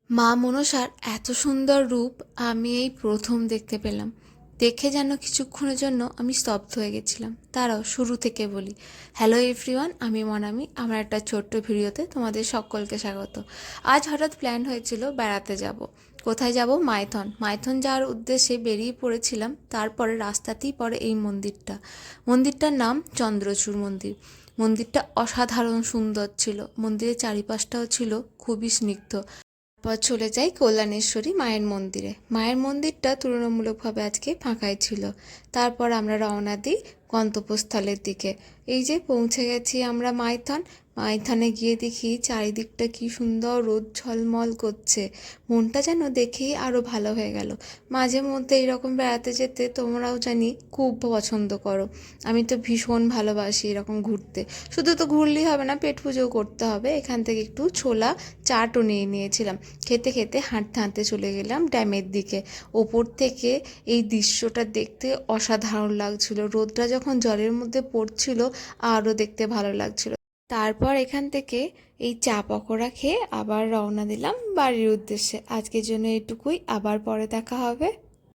মা মনসার এত সুন্দর রূপ আমি এই প্রথম দেখতে পেলাম। দেখে যেন কিছুক্ষণের জন্য আমি স্তব্ধ হয়ে গেছিলাম। তারাও শুরু থেকে বলি, হ্যালো এভরিওয়ান, আমি মনামি। আমার একটা ছোট্ট ভিডিওতে তোমাদের সকলকে স্বাগত। আজ হঠাৎ প্ল্যান হয়েছিল বেড়াতে যাব। কোথায় যাব? মাইথন। মাইথন যাওয়ার উদ্দেশ্যে বেরিয়ে পড়েছিলাম। তারপরে রাস্তাতেই পড়ে এই মন্দিরটা। মন্দিরটার নাম চন্দ্রচূড় মন্দির। মন্দিরটা অসাধারণ সুন্দর ছিল। মন্দিরের চারিপাশটাও ছিল খুবই স্নিগ্ধ। পর চলে যাই কল্যাণেশ্বরী মায়ের মন্দিরে। মায়ের মন্দিরটা তুলনামূলকভাবে আজকে ফাঁকাই ছিল। তারপর আমরা রওনা দিই গন্তব্যস্থলের দিকে। এই যে পৌঁছে গেছি আমরা মাইথন। মাইথনে গিয়ে দেখি চারিদিকটা কি সুন্দর রোদ ঝলমল করছে। মনটা যেন দেখেই আরও ভালো হয়ে গেল। মাঝে মধ্যে এরকম বেড়াতে যেতে তোমরাও জানি খুব পছন্দ করো। আমি তো ভীষণ ভালোবাসি এরকম ঘুরতে। শুধু তো ঘুরলেই হবে না, পেট পুজোও করতে হবে। এখান থেকে একটু ছোলা চাটও নিয়ে নিয়েছিলাম। খেতে খেতে হাঁটতে হাঁটতে চলে গেলাম ড্যামের দিকে। ওপর থেকে এই দৃশ্যটা দেখতে অসাধারণ লাগছিল। রোদটা যখন জলের মধ্যে পড়ছিল আরও দেখতে ভালো লাগছিল। তারপর এখান থেকে এই চা পকোড়া খেয়ে আবার রওনা দিলাম বাড়ির উদ্দেশ্যে। আজকের জন্য এটুকুই, আবার পরে দেখা হবে।